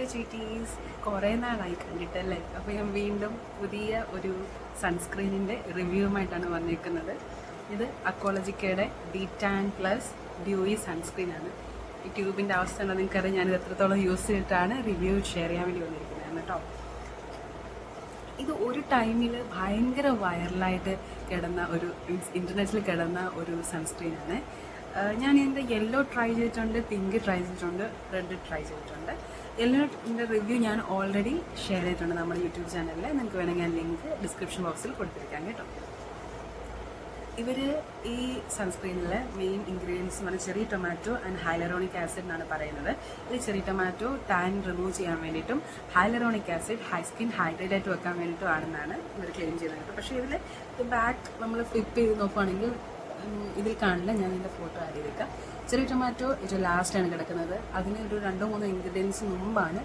Dear ചീറ്റീസ്, കുറേ നാളായി കണ്ടിട്ടല്ലേ. അപ്പോൾ ഞാൻ വീണ്ടും പുതിയ ഒരു സൺസ്ക്രീനിൻ്റെ റിവ്യൂവുമായിട്ടാണ് വന്നിരിക്കുന്നത്. ഇത് അക്കോളജിക്കയുടെ ഡീറ്റാൻ പ്ലസ് ഡ്യൂയി സൺസ്ക്രീനാണ്. ഈ ട്യൂബിൻ്റെ അവസ്ഥ ഉണ്ടോ നിങ്ങൾക്കറിയാം. ഞാനിത് എത്രത്തോളം യൂസ് ചെയ്തിട്ടാണ് റിവ്യൂ ഷെയർ ചെയ്യാൻ വേണ്ടി വന്നിരിക്കുന്നത് കേട്ടോ. ഇത് ഒരു ടൈമിൽ ഭയങ്കര വൈറലായിട്ട് കിടന്ന ഒരു ഇൻ്റർനെറ്റിൽ കിടന്ന ഒരു സൺസ്ക്രീനാണ്. ഞാൻ ഇതിൻ്റെ യെല്ലോ ട്രൈ ചെയ്തിട്ടുണ്ട്, പിങ്ക് ട്രൈ ചെയ്തിട്ടുണ്ട്, റെഡ് ട്രൈ ചെയ്തിട്ടുണ്ട്. യെല്ലോൻ്റെ റിവ്യൂ ഞാൻ ഓൾറെഡി ഷെയർ ചെയ്തിട്ടുണ്ട് നമ്മുടെ യൂട്യൂബ് ചാനലിൽ. നിങ്ങൾക്ക് വേണമെങ്കിൽ ഞാൻ ലിങ്ക് ഡിസ്ക്രിപ്ഷൻ ബോക്സിൽ കൊടുത്തിരിക്കാം കേട്ടോ. ഇവർ ഈ സൺസ്ക്രീനിലെ മെയിൻ ഇൻഗ്രീഡിയൻസ് എന്ന് പറഞ്ഞാൽ cherry tomato and hyaluronic acid എന്നാണ് പറയുന്നത്. ഇത് ചെറി ടൊമാറ്റോ ടാൻ റിമൂവ് ചെയ്യാൻ വേണ്ടിയിട്ടും ഹൈലറോണിക് ആസിഡ് സ്കിൻ ഹൈഡ്രേറ്റ് ആയിട്ട് വെക്കാൻ വേണ്ടിയിട്ടും ആണെന്നാണ് ഇവർ ക്ലെയിം ചെയ്യുന്നത് കേട്ടോ. പക്ഷേ ഇതിൽ ബാക്ക് നമ്മൾ ഫ്ലിപ്പ് ചെയ്ത് നോക്കുകയാണെങ്കിൽ ഇതിൽ കാണില്ല. ഞാൻ ഇതിൻ്റെ ഫോട്ടോ ആഡ് ചെയ്തേക്കാം. ചെറി ടൊമാറ്റോ ഏറ്റവും ലാസ്റ്റാണ് കിടക്കുന്നത്. അതിന് ഒരു 2-3 ഇൻഗ്രീഡിയൻസ് മുമ്പാണ്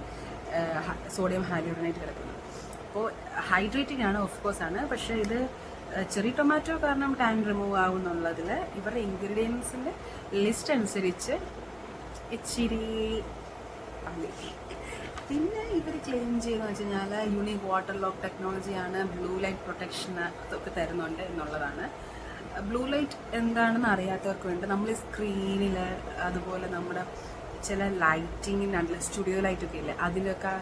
സോഡിയം ഹൈലറോണേറ്റ് കിടക്കുന്നത്. അപ്പോൾ ഹൈഡ്രേറ്റിംഗ് ആണ്, ഓഫ് കോഴ്സ് ആണ്. പക്ഷേ ഇത് ചെറി ടൊമാറ്റോ കാരണം ടാൻ റിമൂവ് ആവും എന്നുള്ളതിൽ ഇവരുടെ ഇൻഗ്രീഡിയൻസിൻ്റെ ലിസ്റ്റ് അനുസരിച്ച് ഇച്ചിരി. പിന്നെ ഇവർ ക്ലെയിം ചെയ്യുന്നത് വെച്ച് കഴിഞ്ഞാൽ യൂണിക് വാട്ടർ ലോക്ക് ടെക്നോളജിയാണ്, ബ്ലൂ ലൈറ്റ് പ്രൊട്ടക്ഷൻ അതൊക്കെ തരുന്നുണ്ട് എന്നുള്ളതാണ്. ബ്ലൂ ലൈറ്റ് എന്താണെന്ന് അറിയാത്തവർക്ക് വേണ്ടി നമ്മൾ ഈ സ്ക്രീനിൽ അതുപോലെ നമ്മുടെ ചില ലൈറ്റിങ്ങിൻ്റെ സ്റ്റുഡിയോ ലൈറ്റൊക്കെ ഇല്ലേ, അതിലൊക്കെ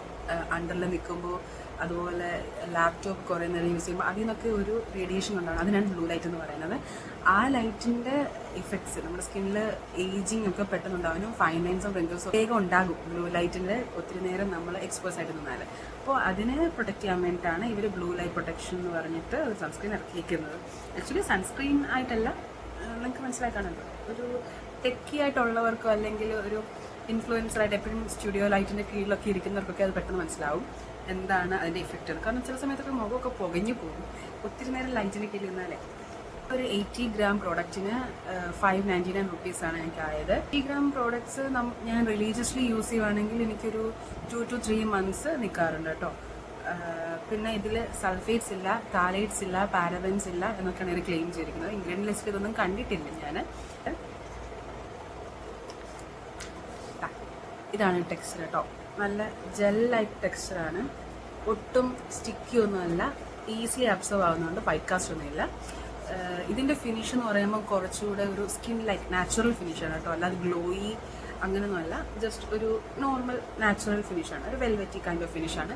അണ്ടറിൽ നിൽക്കുമ്പോൾ അതുപോലെ ലാപ്ടോപ്പ് കുറേ നേരം യൂസ് ചെയ്യുമ്പോൾ അതിൽ നിന്നൊക്കെ ഒരു റേഡിയേഷൻ ഉണ്ടാകും. അതിനാണ് ബ്ലൂ ലൈറ്റ് എന്ന് പറയുന്നത്. ആ ലൈറ്റിൻ്റെ ഇഫക്ട്സ് നമ്മുടെ സ്കിന്നിൽ ഏജിങ് ഒക്കെ പെട്ടെന്നുണ്ടാകും. ഫൈൻ ലൈൻസും റിങ്കിൾസും വേഗം ഉണ്ടാകും ബ്ലൂ ലൈറ്റിൻ്റെ ഒത്തിരി നേരം നമ്മൾ എക്സ്പോസ് ആയിട്ട് നിന്നാൽ. അപ്പോൾ അതിനെ പ്രൊട്ടക്റ്റ് ചെയ്യാൻ വേണ്ടിയിട്ടാണ് ഇവർ ബ്ലൂ ലൈറ്റ് പ്രൊട്ടക്ഷൻ എന്ന് പറഞ്ഞിട്ട് ഒരു സൺസ്ക്രീൻ ഇറക്കിയിരിക്കുന്നത്. ആക്ച്വലി സൺസ്ക്രീൻ ആയിട്ടല്ല, നിങ്ങൾക്ക് മനസ്സിലാക്കാനുണ്ട്, ഒരു ടെക്കി ആയിട്ടുള്ളവർക്കോ അല്ലെങ്കിൽ ഒരു ഇൻഫ്ലുവൻസറായിട്ട് എപ്പോഴും സ്റ്റുഡിയോ ലൈറ്റിൻ്റെ കീഴിലൊക്കെ ഇരിക്കുന്നവർക്കൊക്കെ അത് പെട്ടെന്ന് മനസ്സിലാവും എന്താണ് അതിൻ്റെ ഇഫക്റ്റ്. കാരണം ചില സമയത്തൊക്കെ മുഖമൊക്കെ പുകഞ്ഞു പോകും ഒത്തിരി നേരം ലൈറ്റിന് കീഴിൽ നിന്നാലേ. ഒരു 80 ഗ്രാം പ്രോഡക്റ്റിന് 599 റുപ്പീസാണ് എനിക്കായത്. 80 ഗ്രാം പ്രോഡക്ട്സ് ഞാൻ റിലീജിയസ്ലി യൂസ് ചെയ്യുവാണെങ്കിൽ എനിക്കൊരു 2 to 3 months നിൽക്കാറുണ്ട് കേട്ടോ. പിന്നെ ഇതിൽ സൾഫേറ്റ്സ് ഇല്ല, താലേറ്റ്സ് ഇല്ല, പാരബൻസ് ഇല്ല എന്നൊക്കെയാണ് ഇവർ ക്ലെയിം ചെയ്തിരിക്കുന്നത്. ഇൻഗ്രീഡിയൻ ലിസ്റ്റ് ഇതൊന്നും കണ്ടിട്ടില്ല ഞാൻ. ഇതാണ് ടെക്സ്ചർ കേട്ടോ. നല്ല ജെൽ ലൈക്ക് ടെക്സ്ചറാണ്, ഒട്ടും സ്റ്റിക്കി ഒന്നുമല്ല, ഈസിലി അബ്സർവ് ആവുന്നുണ്ട്, വൈറ്റ് കാസ്റ്റ് ഒന്നുമില്ല. ഇതിൻ്റെ ഫിനിഷ് എന്ന് പറയുമ്പോൾ കുറച്ചുകൂടെ ഒരു സ്കിൻ ലൈക്ക് നാച്ചുറൽ ഫിനിഷാണ് കേട്ടോ. അല്ലാതെ ഗ്ലോയി അങ്ങനെയൊന്നുമല്ല, ജസ്റ്റ് ഒരു നോർമൽ നാച്ചുറൽ ഫിനിഷാണ്, ഒരു വെൽവെറ്റി കൈൻഡ് ഓഫ് ഫിനിഷാണ്.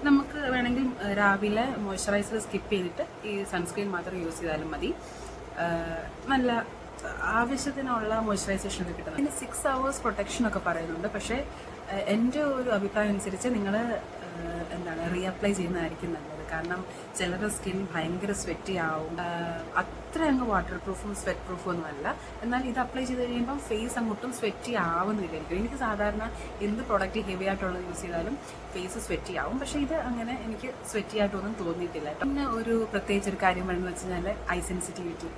നമുക്ക് വേണമെങ്കിൽ രാവിലെ മോയ്സ്ചറൈസർ സ്കിപ്പ് ചെയ്തിട്ട് ഈ സൺസ്ക്രീൻ മാത്രം യൂസ് ചെയ്താലും മതി. നല്ല ആവശ്യത്തിനുള്ള മോയ്സ്ചറൈസേഷൻ ഒക്കെ കിട്ടുന്നത്. പിന്നെ 6 hours പ്രൊട്ടക്ഷൻ ഒക്കെ പറയുന്നുണ്ട്. പക്ഷേ എൻ്റെ ഒരു അഭിപ്രായം അനുസരിച്ച് നിങ്ങൾ റീഅപ്ലൈ ചെയ്യുന്നതായിരിക്കും നല്ലത്. കാരണം ചിലരുടെ സ്കിൻ ഭയങ്കര സ്വെറ്റി ആവും, അത്ര അങ്ങ് വാട്ടർ പ്രൂഫും സ്വെറ്റ് പ്രൂഫും ഒന്നും അല്ല. എന്നാൽ ഇത് അപ്ലൈ ചെയ്ത് കഴിയുമ്പം ഫേസ് അങ്ങോട്ടും സ്വെറ്റി ആവുന്നില്ലായിരിക്കും. എനിക്ക് സാധാരണ എന്ത് പ്രൊഡക്റ്റ് ഹെവി ആയിട്ടുള്ളത് യൂസ് ചെയ്താലും ഫേസ് സ്വെറ്റി ആവും. പക്ഷേ ഇത് അങ്ങനെ എനിക്ക് സ്വെറ്റി ആയിട്ടൊന്നും തോന്നിയിട്ടില്ല. പിന്നെ ഒരു പ്രത്യേകിച്ച് ഒരു കാര്യം വേണമെന്ന് വെച്ച് കഴിഞ്ഞാൽ ഐ സെൻസിറ്റിവിറ്റി.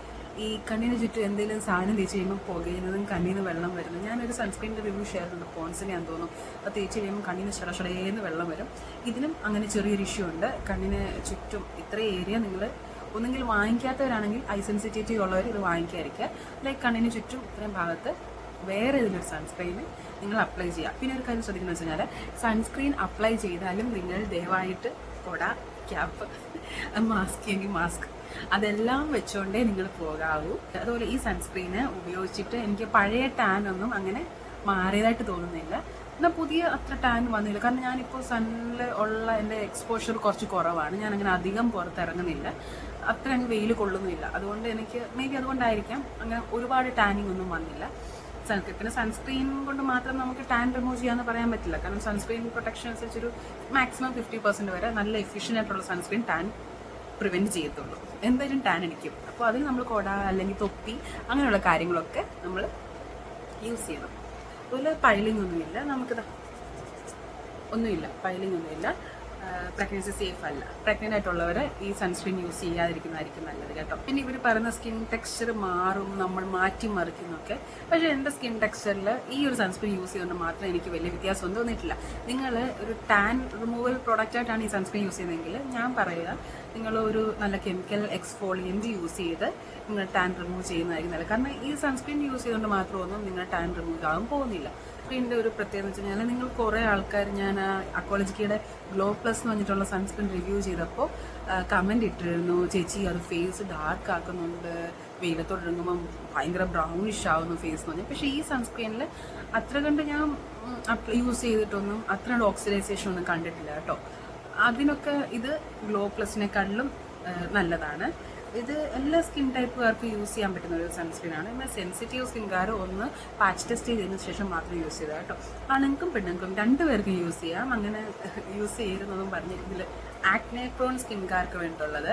ഈ കണ്ണിന് ചുറ്റും എന്തെങ്കിലും സാധനം തേച്ച് കഴിയുമ്പോൾ പുകയുന്നതും കണ്ണിൽ നിന്ന് വെള്ളം വരുന്നത്. ഞാനൊരു സൺസ്ക്രീനിൻ്റെ റിവ്യൂ ഷെയർ ചെയ്യുന്നുണ്ട്, പോൺസിനെ ഞാൻ തോന്നും. അത് തേച്ച് കഴിയുമ്പോൾ കണ്ണിന് ഷടേന്ന് വെള്ളം വരും. ഇതിനും അങ്ങനെ ചെറിയൊരു ഇഷ്യൂ ഉണ്ട്. കണ്ണിന് ചുറ്റും ഇത്ര ഏരിയ നിങ്ങൾ ഒന്നെങ്കിൽ വാങ്ങിക്കാത്തവരാണെങ്കിൽ ഐ സെൻസിറ്റിവിറ്റി ഉള്ളവർ ഇത് വാങ്ങിക്കാതിരിക്കുക. ലൈക്ക് കണ്ണിന് ചുറ്റും ഇത്രയും ഭാഗത്ത് വേറെ ഇതിലൊരു സൺസ്ക്രീന് നിങ്ങൾ അപ്ലൈ ചെയ്യുക. പിന്നെ ഒരു കാര്യം ശ്രദ്ധിക്കുന്നത് വെച്ച് കഴിഞ്ഞാൽ സൺസ്ക്രീൻ അപ്ലൈ ചെയ്താലും നിങ്ങൾ ദയവായിട്ട് കൊട, ക്യാപ്പ്, മാസ്ക് എങ്കിൽ മാസ്ക് അതെല്ലാം വെച്ചുകൊണ്ടേ നിങ്ങൾ പോകാവൂ. അതുപോലെ ഈ സൺസ്ക്രീന് ഉപയോഗിച്ചിട്ട് എനിക്ക് പഴയ ടാൻ ഒന്നും അങ്ങനെ മാറിയതായിട്ട് തോന്നുന്നില്ല. എന്നാൽ പുതിയ അത്ര ടാൻ വന്നില്ല. കാരണം ഞാനിപ്പോൾ സണ്ണിൽ ഉള്ള എൻ്റെ എക്സ്പോഷർ കുറച്ച് കുറവാണ്. ഞാനങ്ങനെ അധികം പുറത്തിറങ്ങുന്നില്ല, അത്ര അങ്ങ് വെയിൽ കൊള്ളുന്നില്ല. അതുകൊണ്ട് എനിക്ക് അതുകൊണ്ടായിരിക്കാം അങ്ങനെ ഒരുപാട് ടാനിങ് ഒന്നും വന്നില്ല. പിന്നെ സൺസ്ക്രീൻ കൊണ്ട് മാത്രം നമുക്ക് ടാൻ റിമൂവ് ചെയ്യാമെന്ന് പറയാൻ പറ്റില്ല. കാരണം സൺസ്ക്രീൻ പ്രൊട്ടക്ഷൻ അനുസരിച്ചൊരു മാക്സിമം 50% വരെ നല്ല എഫിഷ്യൻ്റ് ആയിട്ടുള്ള സൺസ്ക്രീൻ ടാൻ പ്രിവെൻറ്റ് ചെയ്യത്തുള്ളൂ. എന്തായാലും ടാൻ അടിക്കും. അപ്പോൾ അതിന് നമ്മൾ കൊട അല്ലെങ്കിൽ തൊപ്പി അങ്ങനെയുള്ള കാര്യങ്ങളൊക്കെ നമ്മൾ യൂസ് ചെയ്യണം. അതുപോലെ പൈലിംഗ് ഒന്നുമില്ല, നമുക്കിത് ഒന്നുമില്ല, പൈലിംഗ് ഒന്നുമില്ല. പ്രഗ്നൻസി സേഫ് അല്ല. പ്രഗ്നൻ്റ് ആയിട്ടുള്ളവർ ഈ സൺസ്ക്രീൻ യൂസ് ചെയ്യാതിരിക്കുന്നതായിരിക്കും നല്ലത് കേട്ടോ. പിന്നെ ഇവർ പറയുന്ന സ്കിൻ ടെക്സ്ചർ മാറും, നമ്മൾ മാറ്റി മറിക്കുന്നൊക്കെ. പക്ഷേ എൻ്റെ സ്കിൻ ടെക്സ്ചറിൽ ഈ ഒരു സൺസ്ക്രീൻ യൂസ് ചെയ്തുകൊണ്ട് മാത്രം എനിക്ക് വലിയ വ്യത്യാസമൊന്നും തോന്നിയിട്ടില്ല. നിങ്ങൾ ഒരു ടാൻ റിമൂവൽ പ്രോഡക്റ്റായിട്ടാണ് ഈ സൺസ്ക്രീൻ യൂസ് ചെയ്യുന്നതെങ്കിൽ ഞാൻ പറയുക, നിങ്ങൾ ഒരു നല്ല കെമിക്കൽ എക്സ്ഫോളിയൻറ്റ് യൂസ് ചെയ്ത് നിങ്ങൾ ടാൻ റിമൂവ് ചെയ്യുന്നതായിരിക്കും നല്ലത്. കാരണം ഈ സൺസ്ക്രീൻ യൂസ് ചെയ്തുകൊണ്ട് മാത്രമൊന്നും നിങ്ങൾ ടാൻ റിമൂവ് ആകാൻ പോകുന്നില്ല. സൺസ്ക്രീനിൻ്റെ ഒരു പ്രത്യേകത എന്ന് വെച്ച് കഴിഞ്ഞാൽ നിങ്ങൾ കുറേ ആൾക്കാർ ഞാൻ അക്കോളജിക്കയുടെ ഗ്ലോ പ്ലസ് എന്ന് പറഞ്ഞിട്ടുള്ള സൺസ്ക്രീൻ റിവ്യൂ ചെയ്തപ്പോൾ കമൻറ്റ് ഇട്ടിരുന്നു, ചേച്ചി അത് ഫേസ് ഡാർക്ക് ആക്കുന്നുണ്ട്, വെയിലത്തോടിറങ്ങുമ്പം ഭയങ്കര ബ്രൗണിഷ് ആവുന്നു ഫേസ് എന്ന് പറഞ്ഞു. പക്ഷേ ഈ സൺസ്ക്രീനിൽ അത്ര കണ്ട് ഞാൻ യൂസ് ചെയ്തിട്ടൊന്നും അത്ര ഓക്സിഡൈസേഷൻ ഒന്നും കണ്ടിട്ടില്ല കേട്ടോ. അതിനൊക്കെ ഇത് ഗ്ലോ പ്ലസിനെക്കാട്ടിലും നല്ലതാണ്. ഇത് എല്ലാ സ്കിൻ ടൈപ്പുകാർക്കും യൂസ് ചെയ്യാൻ പറ്റുന്ന ഒരു സൺസ്ക്രീനാണ്. എന്നാൽ സെൻസിറ്റീവ് സ്കിൻകാർ ഒന്ന് പാച്ച് ടെസ്റ്റ് ചെയ്തതിന് ശേഷം മാത്രം യൂസ് ചെയ്താൽ കേട്ടോ. ആണുങ്ങൾക്കും പെണ്ണുങ്ങൾക്കും രണ്ടുപേർക്കും യൂസ് ചെയ്യാം. അങ്ങനെ യൂസ് ചെയ്യരുതെന്നൊന്നും പറഞ്ഞ് ഇതിൽ ആക്നെ പ്രോൺ സ്കിൻകാർക്ക് വേണ്ടിയുള്ളത്.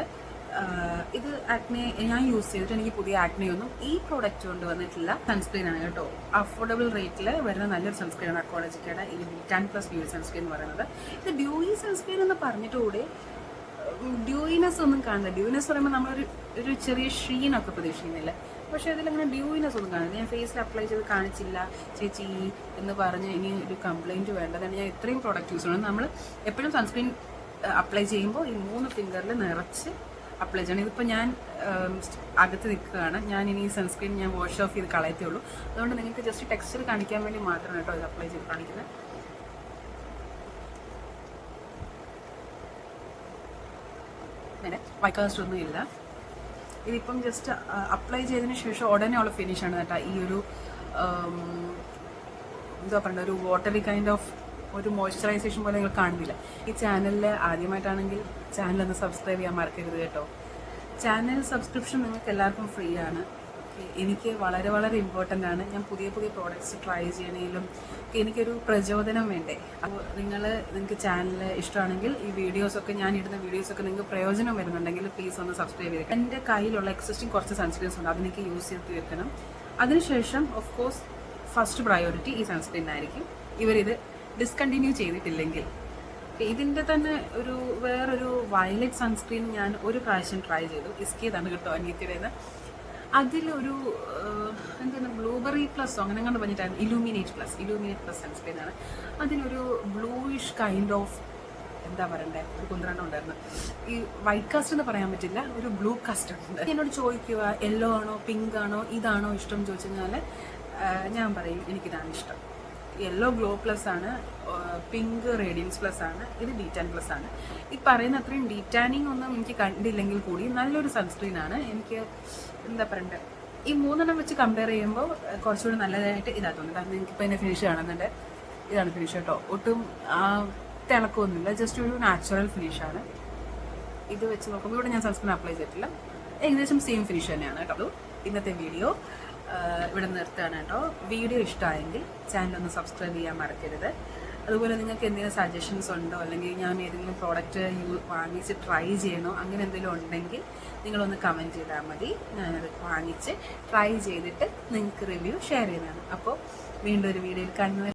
ഇത് ആക്നെ ഞാൻ യൂസ് ചെയ്തിട്ട് എനിക്ക് പുതിയ ആക്നെയൊന്നും ഈ പ്രോഡക്റ്റ് കൊണ്ട് വന്നിട്ടില്ല. സൺസ്ക്രീനാണ് കേട്ടോ. അഫോർഡബിൾ റേറ്റിൽ വരുന്ന നല്ലൊരു സൺസ്ക്രീനാണ് അക്കോളജിക്കയുടെ ഈ B10+ ഡ്യൂയി സൺസ്ക്രീൻ എന്ന് പറയുന്നത്. ഇത് ഡ്യൂയി സൺസ്ക്രീൻ എന്ന് പറഞ്ഞിട്ടുകൂടെ ഡ്യൂയിനെസ് ഒന്നും കാണില്ല. ഡ്യൂയിനെസ് പറയുമ്പോൾ നമ്മളൊരു ചെറിയ ഷീനൊക്കെ പ്രതീക്ഷിക്കുന്നില്ല. പക്ഷേ അതിലങ്ങനെ ഡ്യൂയിനെസ് ഒന്നും കാണില്ല. ഞാൻ ഫേസിൽ അപ്ലൈ ചെയ്ത് കാണിച്ചില്ല ചേച്ചി എന്ന് പറഞ്ഞ് ഇനി ഒരു കംപ്ലയിൻറ്റ് വേണ്ടതാണ്. ഞാൻ ഇത്രയും പ്രോഡക്റ്റ് യൂസ് ചെയ്യണം. നമ്മൾ എപ്പോഴും സൺസ്ക്രീൻ അപ്ലൈ ചെയ്യുമ്പോൾ ഈ 3 ഫിംഗറിൽ നിറച്ച് അപ്ലൈ ചെയ്യണം. ഇതിപ്പോൾ ഞാൻ അകത്ത് നിൽക്കുകയാണ്. ഞാൻ ഇനി സൺസ്ക്രീൻ ഞാൻ വാഷ് ഓഫ് ചെയ്ത് കളയത്തേ ഉള്ളൂ. അതുകൊണ്ട് നിങ്ങൾക്ക് ജസ്റ്റ് ടെക്സ്ചർ കാണിക്കാൻ വേണ്ടി മാത്രമാണ് കേട്ടോ ഇത് അപ്ലൈ ചെയ്ത് കാണിക്കുന്നത്. അങ്ങനെ വൈകാസ്റ്റ് ഒന്നും ഇല്ല. ഇതിപ്പം ജസ്റ്റ് അപ്ലൈ ചെയ്തതിന് ശേഷം ഉടനെ ഉള്ള ഫിനിഷാണ് കേട്ടോ. ഈ ഒരു എന്താ പറയുക, ഒരു വാട്ടറി കൈൻഡ് ഓഫ് ഒരു മോയ്സ്ചറൈസേഷൻ പോലെ നിങ്ങൾ കാണുന്നില്ല. ഈ ചാനലിൽ ആദ്യമായിട്ടാണെങ്കിൽ ചാനലൊന്ന് സബ്സ്ക്രൈബ് ചെയ്യാൻ മറക്കരുത് കേട്ടോ. ചാനൽ സബ്സ്ക്രിപ്ഷൻ നിങ്ങൾക്ക് എല്ലാവർക്കും ഫ്രീ ആണ്. എനിക്ക് വളരെ വളരെ ഇമ്പോർട്ടൻ്റ് ആണ്. ഞാൻ പുതിയ പ്രോഡക്റ്റ്സ് ട്രൈ ചെയ്യണേലും എനിക്കൊരു പ്രചോദനം വേണ്ടേ. അപ്പോൾ നിങ്ങൾക്ക് ചാനൽ ഇഷ്ടമാണെങ്കിൽ ഈ വീഡിയോസൊക്കെ ഞാൻ ഇടുന്ന വീഡിയോസൊക്കെ നിങ്ങൾക്ക് പ്രയോജനം വരുന്നുണ്ടെങ്കിൽ പ്ലീസ് ഒന്ന് സബ്സ്ക്രൈബ് ചെയ്യുക. എൻ്റെ കയ്യിലുള്ള എക്സിസ്റ്റിംഗ് കുറച്ച് സൺസ്ക്രീൻസ് ഉണ്ട്, അതെനിക്ക് യൂസ് ചെയ്ത് വെക്കണം. അതിനുശേഷം ഓഫ് കോഴ്സ് ഫസ്റ്റ് പ്രയോറിറ്റി ഈ സൺസ്ക്രീനായിരിക്കും. ഇവരിത് ഡിസ്കണ്ടിന്യൂ ചെയ്തിട്ടില്ലെങ്കിൽ. ഇതിൻ്റെ തന്നെ വേറൊരു വയലറ്റ് സൺസ്ക്രീൻ ഞാൻ ഒരു പ്രാവശ്യം ട്രൈ ചെയ്തു. ഇസ്കിയതാണ് കേട്ടോ അനിയത്തിയുടേത്. അതിലൊരു എന്താണ് ബ്ലൂബെറി പ്ലസ് അങ്ങനെ കണ്ട് പറഞ്ഞിട്ടായിരുന്നു. Illuminate plus സൺസ്ക്രീനാണ്. അതിനൊരു ബ്ലൂയിഷ് കൈൻഡ് ഓഫ് എന്താ പറയണ്ടേ, ഒരു കുന്ത്രണ്ണം ഉണ്ടായിരുന്നു. ഈ വൈറ്റ് കാസ്റ്റ് എന്ന് പറയാൻ പറ്റില്ല, ഒരു ബ്ലൂ കാസ്റ്റ് ഉണ്ട്. എന്നോട് ചോദിക്കുക യെല്ലോ ആണോ പിങ്ക് ആണോ ഇതാണോ ഇഷ്ടം ചോദിച്ചു കഴിഞ്ഞാൽ ഞാൻ പറയും എനിക്കിതാണ് ഇഷ്ടം. യെല്ലോ ഗ്ലോ പ്ലസ് ആണ്, പിങ്ക് റേഡിയൻസ് പ്ലസ് ആണ്, ഇത് B10+ ആണ്. ഈ പറയുന്ന അത്രയും ഡീറ്റാനിങ് ഒന്നും എനിക്ക് കണ്ടില്ലെങ്കിൽ കൂടി നല്ലൊരു സൺസ്ക്രീനാണ്. എനിക്ക് എന്താ പറയണ്ടേ, ഈ 3 വെച്ച് കമ്പയർ ചെയ്യുമ്പോൾ കുറച്ചുകൂടി നല്ലതായിട്ട് ഇതാ തോന്നുന്നു. കാരണം എനിക്കിപ്പോൾ ഇതിൻ്റെ ഫിനിഷ് കാണുന്നുണ്ട്. ഇതാണ് ഫിനിഷ് കേട്ടോ. ഒട്ടും തിളക്കമൊന്നുമില്ല, ജസ്റ്റ് ഒരു നാച്ചുറൽ ഫിനിഷാണ്. ഇത് വെച്ച് നോക്കുമ്പോൾ ഇവിടെ ഞാൻ സൺസ്ക്രീൻ അപ്ലൈ ചെയ്തിട്ടില്ല, ഏകദേശം സെയിം ഫിനിഷ് തന്നെയാണ് കേട്ടോ. ഇന്നത്തെ വീഡിയോ ഇവിടെ നിർത്തുകയാണ് കേട്ടോ. വീഡിയോ ഇഷ്ടമായെങ്കിൽ ചാനലൊന്ന് സബ്സ്ക്രൈബ് ചെയ്യാൻ മറക്കരുത്. അതുപോലെ നിങ്ങൾക്ക് എന്തെങ്കിലും സജഷൻസ് ഉണ്ടോ, അല്ലെങ്കിൽ ഞാൻ ഏതെങ്കിലും പ്രോഡക്റ്റ് വാങ്ങിച്ച് ട്രൈ ചെയ്യണോ, അങ്ങനെ എന്തെങ്കിലും ഉണ്ടെങ്കിൽ നിങ്ങളൊന്ന് കമൻറ്റ് ചെയ്താൽ മതി. ഞാനത് വാങ്ങിച്ച് ട്രൈ ചെയ്തിട്ട് നിങ്ങൾക്ക് റിവ്യൂ ഷെയർ ചെയ്യുന്നതാണ്. അപ്പോൾ വീണ്ടും ഒരു വീഡിയോയിൽ കാണുന്നത്